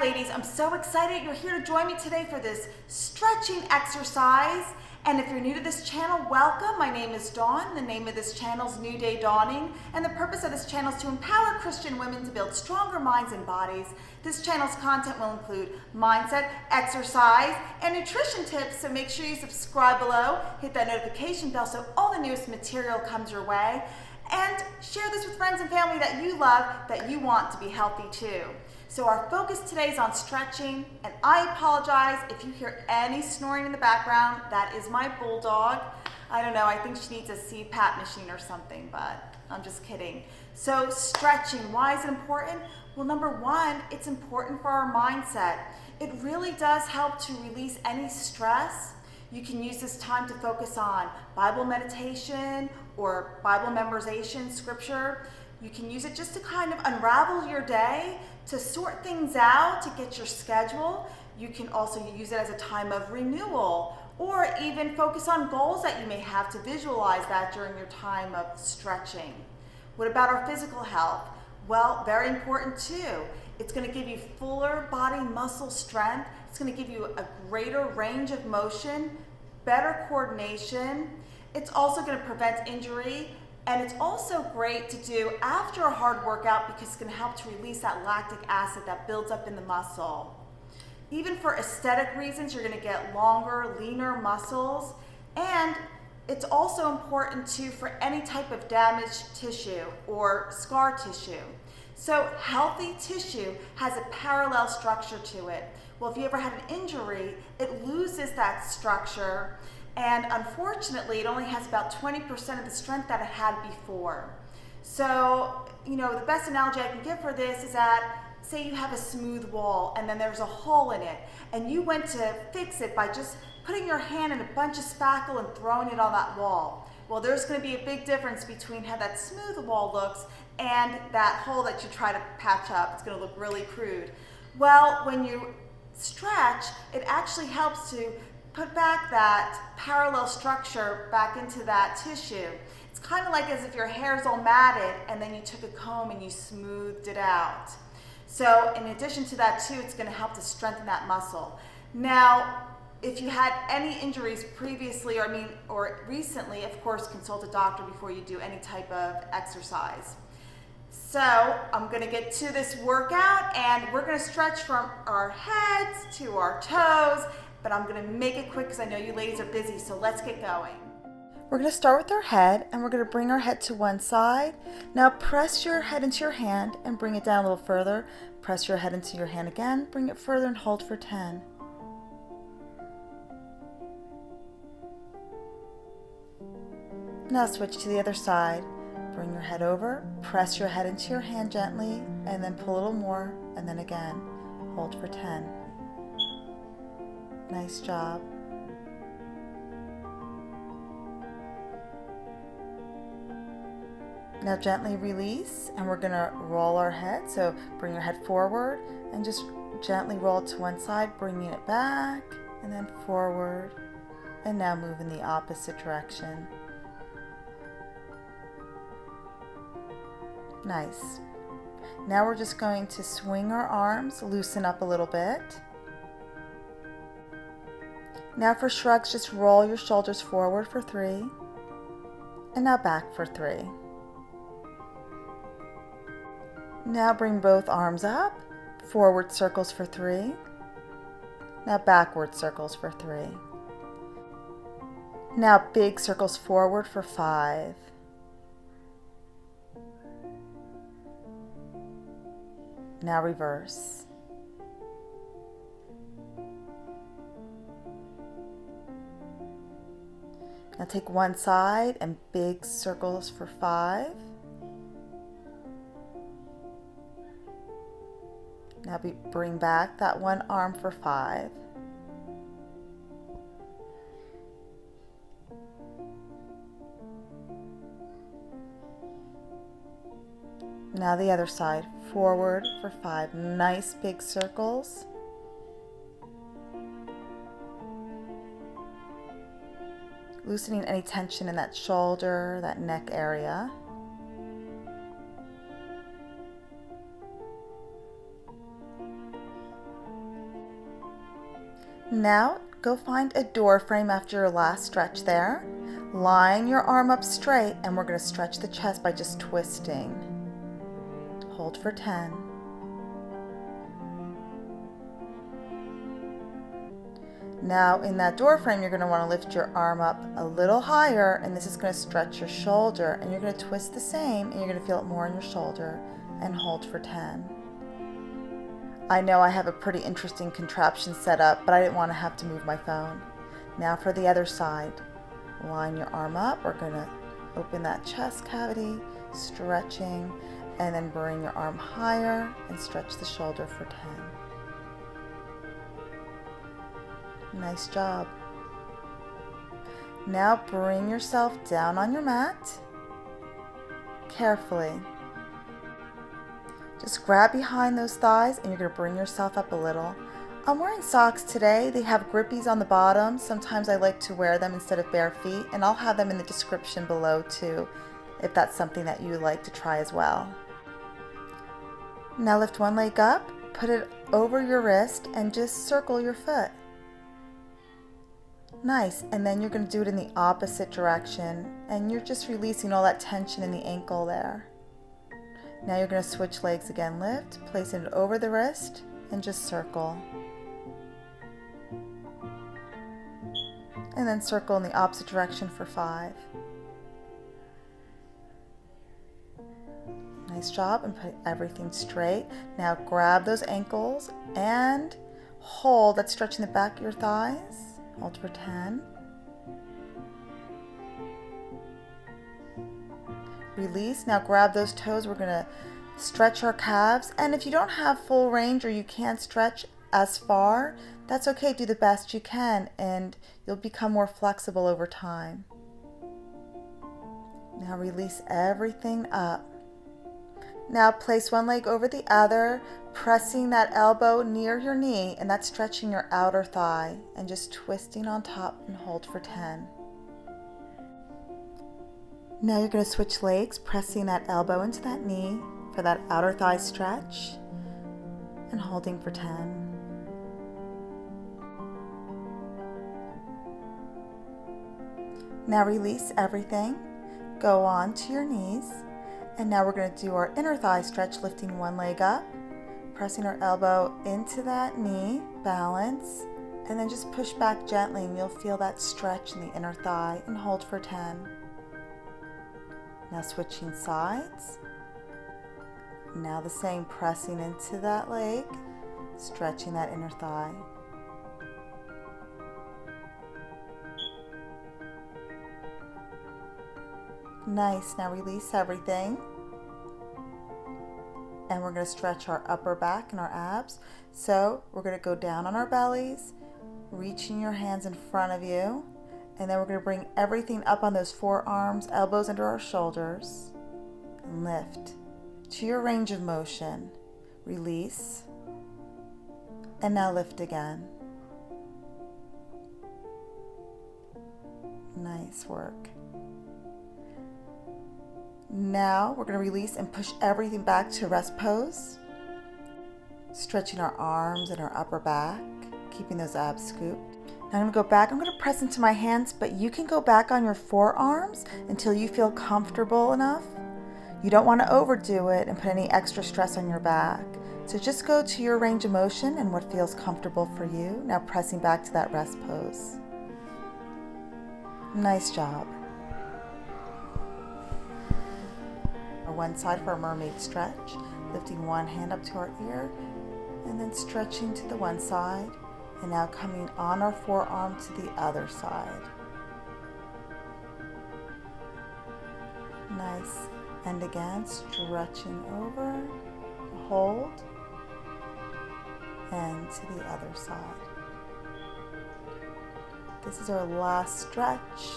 ladies, I'm so excited you're here to join me today for this stretching exercise. And if you're new to this channel, welcome. My name is Dawn. The name of this channel is New Day Dawning. And the purpose of this channel is to empower Christian women to build stronger minds and bodies. This channel's content will include mindset, exercise, and nutrition tips. So make sure you subscribe below, hit that notification bell so all the newest material comes your way. And share this with friends and family that you love, that you want to be healthy too. So our focus today is on stretching, and I apologize if you hear any snoring in the background. That is my bulldog. I don't know, I think she needs a CPAP machine or something, but I'm just kidding. So stretching, why is it important? Well, number one, it's important for our mindset. It really does help to release any stress. You can use this time to focus on Bible meditation or Bible memorization, scripture. You can use it just to kind of unravel your day, to sort things out, to get your schedule. You can also use it as a time of renewal, or even focus on goals that you may have, to visualize that during your time of stretching. What about our physical health? Well, very important too. It's going to give you fuller body muscle strength. It's going to give you a greater range of motion, better coordination. It's also going to prevent injury. And it's also great to do after a hard workout because it's going to help to release that lactic acid that builds up in the muscle. Even for aesthetic reasons, you're going to get longer, leaner muscles. And it's also important too for any type of damaged tissue or scar tissue. So healthy tissue has a parallel structure to it. Well, if you ever had an injury, it loses that structure. And unfortunately, it only has about 20% of the strength that it had before. So, the best analogy I can give for this is that, say you have a smooth wall and then there's a hole in it, and you went to fix it by just putting your hand in a bunch of spackle and throwing it on that wall. Well, there's going to be a big difference between how that smooth wall looks and that hole that you try to patch up. It's going to look really crude. Well, when you stretch, it actually helps to put back that parallel structure back into that tissue. It's kind of like as if your hair's all matted and then you took a comb and you smoothed it out. So in addition to that too, it's going to help to strengthen that muscle. Now, if you had any injuries previously or recently, of course, consult a doctor before you do any type of exercise. So I'm going to get to this workout, and we're going to stretch from our heads to our toes, but I'm going to make it quick because I know you ladies are busy, so let's get going. We're going to start with our head, and we're going to bring our head to one side. Now press your head into your hand and bring it down a little further. Press your head into your hand again, bring it further, and hold for 10. Now switch to the other side. Bring your head over, press your head into your hand gently, and then pull a little more, and then again. Hold for 10. Nice job. Now gently release, and we're going to roll our head. So bring your head forward and just gently roll it to one side, bringing it back and then forward, and now move in the opposite direction. Nice. Now we're just going to swing our arms, loosen up a little bit. Now for shrugs, just roll your shoulders forward for 3, and now back for 3. Now bring both arms up, forward circles for 3, now backward circles for 3. Now big circles forward for 5. Now reverse. Now take one side and big circles for 5. Now bring back that one arm for 5. Now the other side, forward for 5. Nice big circles. Loosening any tension in that shoulder, that neck area. Now go find a door frame after your last stretch there. Line your arm up straight, and we're going to stretch the chest by just twisting. Hold for 10. Now in that door frame, you're going to want to lift your arm up a little higher, and this is going to stretch your shoulder, and you're going to twist the same, and you're going to feel it more in your shoulder, and hold for 10. I know I have a pretty interesting contraption set up, but I didn't want to have to move my phone. Now for the other side. Line your arm up. We're going to open that chest cavity, stretching, and then bring your arm higher and stretch the shoulder for 10. Nice job. Now bring yourself down on your mat. Carefully. Just grab behind those thighs, and you're going to bring yourself up a little. I'm wearing socks today. They have grippies on the bottom. Sometimes I like to wear them instead of bare feet, and I'll have them in the description below too, if that's something that you would like to try as well. Now lift one leg up, put it over your wrist, and just circle your foot. Nice, and then you're going to do it in the opposite direction, and you're just releasing all that tension in the ankle there. Now you're going to switch legs again. Lift, placing it over the wrist, and just circle. And then circle in the opposite direction for 5. Nice job, and put everything straight. Now grab those ankles and hold. That's stretching the back of your thighs. Hold for 10. Release. Now grab those toes. We're going to stretch our calves. And if you don't have full range or you can't stretch as far, that's okay. Do the best you can, and you'll become more flexible over time. Now release everything up. Now place one leg over the other, pressing that elbow near your knee, and that's stretching your outer thigh, and just twisting on top, and hold for 10. Now you're going to switch legs, pressing that elbow into that knee for that outer thigh stretch, and holding for 10. Now release everything, go on to your knees, and now we're going to do our inner thigh stretch, lifting one leg up, pressing our elbow into that knee, balance, and then just push back gently, and you'll feel that stretch in the inner thigh, and hold for 10. Now switching sides. Now the same, pressing into that leg, stretching that inner thigh. Nice. Now release everything. And we're going to stretch our upper back and our abs. So we're going to go down on our bellies, reaching your hands in front of you. And then we're going to bring everything up on those forearms, elbows under our shoulders. And lift to your range of motion. Release. And now lift again. Nice work. Now we're going to release and push everything back to rest pose. Stretching our arms and our upper back, keeping those abs scooped. Now I'm going to go back. I'm going to press into my hands, but you can go back on your forearms until you feel comfortable enough. You don't want to overdo it and put any extra stress on your back. So just go to your range of motion and what feels comfortable for you. Now pressing back to that rest pose. Nice job. One side for our mermaid stretch, lifting one hand up to our ear and then stretching to the one side, and now coming on our forearm to the other side. Nice. And again, stretching over, hold, and to the other side. This is our last stretch.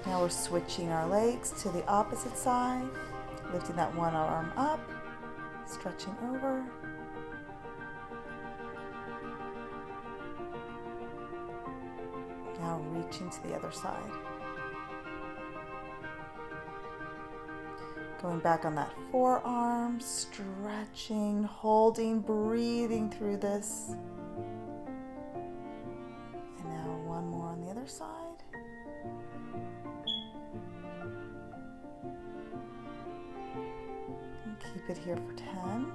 Now we're switching our legs to the opposite side, lifting that one arm up, stretching over. Now reaching to the other side. Going back on that forearm, stretching, holding, breathing through this. side. And keep it here for 10.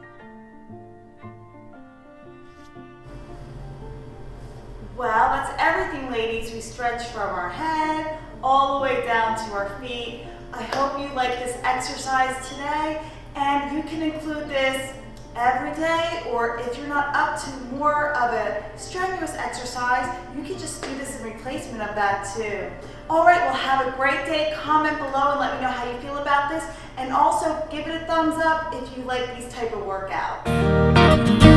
Well, that's everything, ladies. We stretch from our head all the way down to our feet. I hope you like this exercise today, and you can include this every day, or if you're not up to more of a strenuous exercise, you can just do this in replacement of that too. All right, well, have a great day. Comment below and let me know how you feel about this, and also give it a thumbs up if you like these type of workouts.